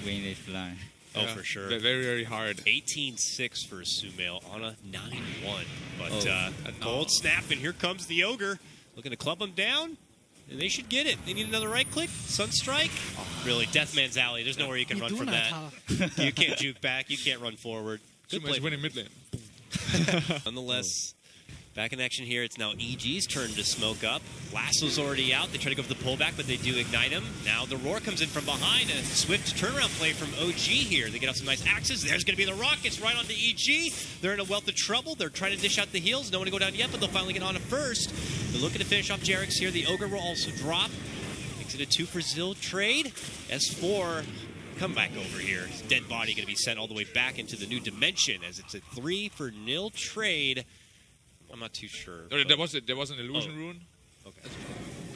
win this line. Oh, for sure. Very, very hard. 18-6 for Sumail on a 9-1. But a cold snap, and here comes the Ogre. Looking to club him down, and they should get it. They need another right click. Sunstrike. Really, Deathman's Alley. There's nowhere you can run from that. You can't juke back. You can't run forward. Good play. Sumail's winning mid lane. Nonetheless, back in action here. It's now EG's turn to smoke up. Lasso's already out. They try to go for the pullback, but they do ignite him. Now the Roar comes in from behind. A swift turnaround play from OG here. They get off some nice axes. There's going to be the rockets right onto EG. They're in a wealth of trouble. They're trying to dish out the heals. No one to go down yet, but they'll finally get on it first. They're looking to finish off Jerax here. The Ogre will also drop. Makes it a 2 for Zil trade. S4 come back over here. His dead body going to be sent all the way back into the new dimension as it's a 3 for nil trade. I'm not too sure. There was an illusion rune. Okay.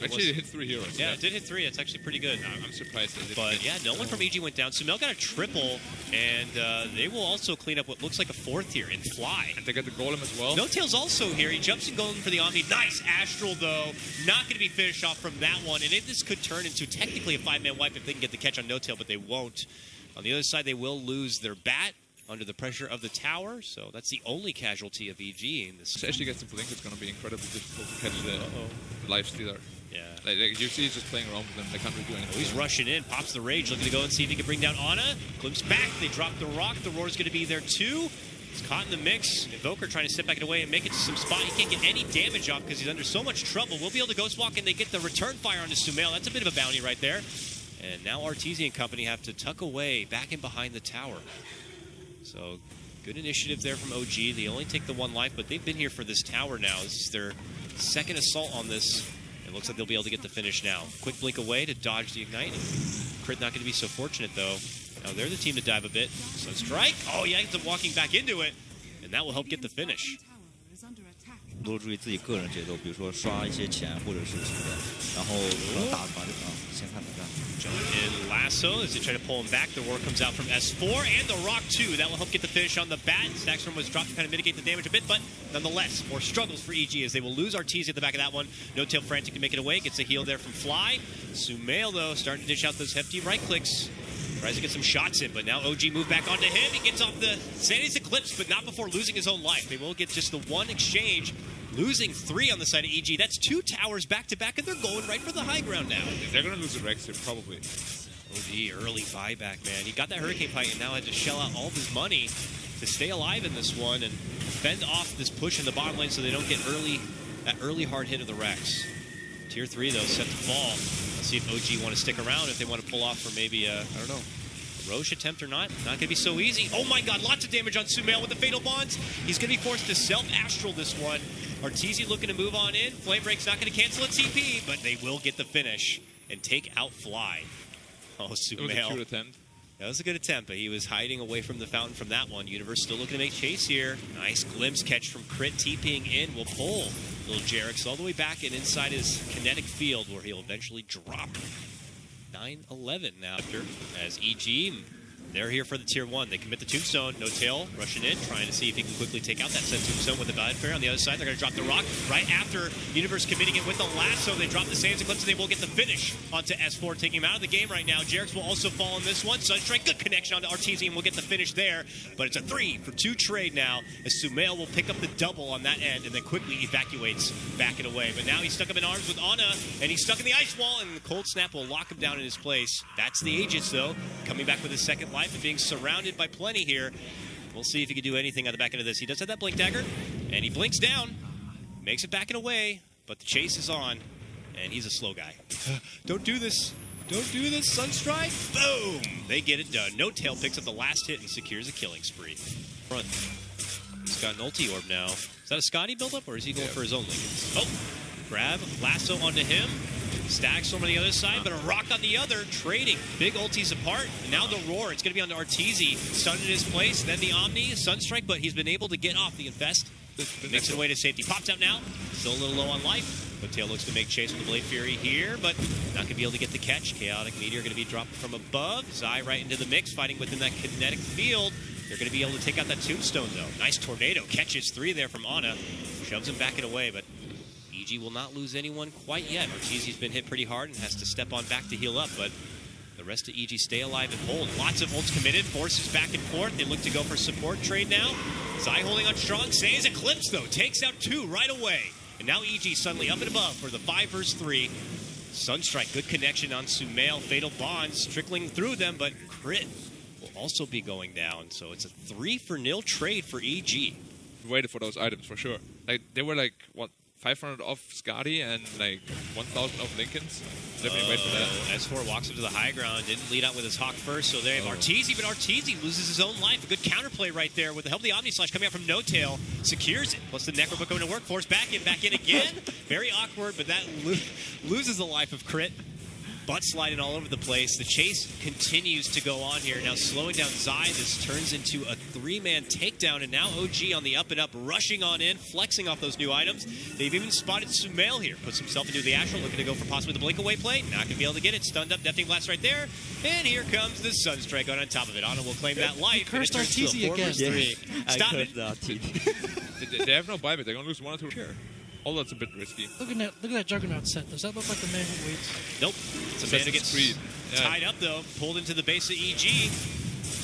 Actually, it hit 3 heroes. Yeah, it did hit 3. It's actually pretty good. I'm surprised. But yeah, no one from EG went down. Sumail got a triple, and they will also clean up what looks like a 4th here in Fly. And they get the Golem as well. Notail's also here. He jumps and Golem for the Omni. Nice Astral, though. Not going to be finished off from that one. And this could turn into technically a 5-man wipe if they can get the catch on Notail, but they won't. On the other side, they will lose their bat under the pressure of the tower, so that's the only casualty of EG in this. Especially against the Blink, it's going to be incredibly difficult to catch the life stealer. Yeah. Like you see, he's just playing around with them. They can't really do anything. Oh, he's rushing in, pops the rage, looking to go and see if he can bring down Ana. Glimpse back, they drop the rock. The Roar's going to be there too. He's caught in the mix. Invoker trying to step back away and make it to some spot. He can't get any damage off because he's under so much trouble. We'll be able to Ghost Walk, and they get the return fire onto Sumail. That's a bit of a bounty right there. And now Arteezy and company have to tuck away back in behind the tower. So good initiative there from OG. They only take the 1 life, but they've been here for this tower now. This is their second assault on this. It looks like they'll be able to get the finish now. Quick blink away to dodge the ignite. Crit not going to be so fortunate, though. Now they're the team to dive a bit. Sunstrike. Oh, yeah, ends up walking back into it. And that will help get the finish. 多注意自己个人节奏，比如说刷一些钱或者是什么的，然后打的话先看着干。Jump in Lasso as they try to pull him back. The Roar comes out from S4 and the Rock too. That will help get the finish on the bat. Stackstorm was dropped to kind of mitigate the damage a bit, but nonetheless, more struggles for EG as they will lose Arteezy at the back of that one. Notail frantic to make it away. Gets a heal there from Fly. Sumail, though, starting to dish out those hefty right clicks. Tries to get some shots in, but now OG moved back onto him. He gets off the Sanity's Eclipse, but not before losing his own life. They will get just the 1 exchange, losing 3 on the side of EG. That's 2 towers back-to-back, and they're going right for the high ground now. They're going to lose the Rex here, probably. OG, early buyback, man. He got that Hurricane Pike and now had to shell out all of his money to stay alive in this one and fend off this push in the bottom lane so they don't get that early hard hit of the Rex. Tier 3, though, set to fall. Let's see if OG want to stick around, if they want to pull off for maybe, I don't know, a Roche attempt or not. Not going to be so easy. Oh my god, lots of damage on Sumail with the Fatal Bonds. He's going to be forced to self-astral this one. Arteezy looking to move on in. Flame Break's not going to cancel a TP, but they will get the finish and take out Fly. Oh, Sumail. It was a cute attempt. That was a good attempt, but he was hiding away from the fountain from that one. Universe still looking to make chase here. Nice glimpse catch from Crit. TPing in will pull little Jerax all the way back and inside his kinetic field where he'll eventually drop. 9-11 now after as EG, they're here for the tier 1. They commit the Tombstone. Notail rushing in, trying to see if he can quickly take out that said Tombstone with the Guide Fair. On the other side, they're going to drop the rock right after Universe committing it with the Lasso. They drop the Sands Eclipse, and they will get the finish onto S4, taking him out of the game right now. Jerax will also fall in this one. Sunstrike, good connection onto Arteezy, and we'll get the finish there. But it's a 3 for 2 trade now, as Sumail will pick up the double on that end and then quickly evacuates back and away. But now he's stuck up in arms with Ana, and he's stuck in the ice wall, and the Cold Snap will lock him down in his place. That's the Aegis, though, coming back with his second life and being surrounded by plenty here. We'll see if he can do anything on the back end of this. He does have that Blink Dagger, and he blinks down, makes it back and away, but the chase is on, and he's a slow guy. Don't do this. Don't do this, Sunstrike. Boom! They get it done. Notail picks up the last hit and secures a killing spree. Front. He's got an ulti orb now. Is that a Scotty buildup, or is he going for his own Lincolns? Oh! Grab, lasso onto him. Stackstorm on the other side, but a rock on the other. Trading. Big ultis apart. And now the Roar. It's going to be onto Arteezy. Stunned in his place. Then the Omni. Sunstrike, but he's been able to get off the Infest. Makes it away to safety. Pops out now. Still a little low on life. Notail looks to make chase with the Blade Fury here, but not going to be able to get the catch. Chaotic Meteor going to be dropped from above. Zai right into the mix, fighting within that kinetic field. They're going to be able to take out that Tombstone, though. Nice Tornado. Catches 3 there from Ana. Shoves him back and away, but EG will not lose anyone quite yet. Arteezy's been hit pretty hard and has to step on back to heal up, but the rest of EG stay alive and hold. Lots of ults committed, forces back and forth. They look to go for support trade now. Zai holding on strong, saves Eclipse though, takes out 2 right away. And now EG suddenly up and above for the 5 versus 3. Sunstrike, good connection on Sumail. Fatal Bonds trickling through them, but Crit will also be going down. So it's a 3-0 trade for EG. Waited for those items for sure. Like they were like what 500 off Skadi and like 1,000 off Lincolns. Definitely wait for that. S4 walks up to the high ground, didn't lead out with his Hawk first, so they have Arteezy, but Arteezy loses his own life. A good counterplay right there with the help of the Omni Slash coming out from Notail, secures it. Plus the Necrobook going to work, force back in again. Very awkward, but that loses the life of Crit. Butt sliding all over the place. The chase continues to go on here. Now slowing down Zai. This turns into a 3-man takedown, and now OG on the up and up, rushing on in, flexing off those new items. They've even spotted Sumail here. Puts himself into the Astral, looking to go for possibly the blink away play. Not going to be able to get it. Stunned up, Deathing Blast right there. And here comes the Sunstrike on top of it. Ana will claim that life. Cursed Arteezy again. Stop I it. cursed Arteezy. They have no buyback. They're gonna lose 1 or 2. Sure. All that's a bit risky. Look at that Juggernaut set. Does that look like the man who waits? Nope. It's a man who gets tied up, though. Pulled into the base of EG.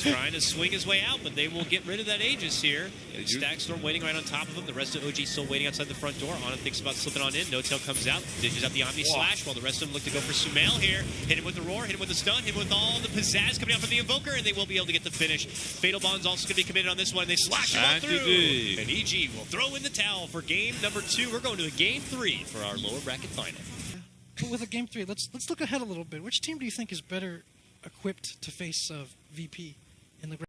Trying to swing his way out, but they will get rid of that Aegis here. Stackstorm waiting right on top of him. The rest of OG still waiting outside the front door. Ana thinks about slipping on in. Notail comes out, dishes out the Omni Slash, while the rest of them look to go for Sumail here. Hit him with the Roar, hit him with the stun, hit him with all the pizzazz coming out from the Invoker, and they will be able to get the finish. Fatal Bond's also going to be committed on this one. They slash him through. And EG will throw in the towel for game number 2. We're going to a game 3 for our lower bracket final. But with a game 3, let's look ahead a little bit. Which team do you think is better equipped to face VP in the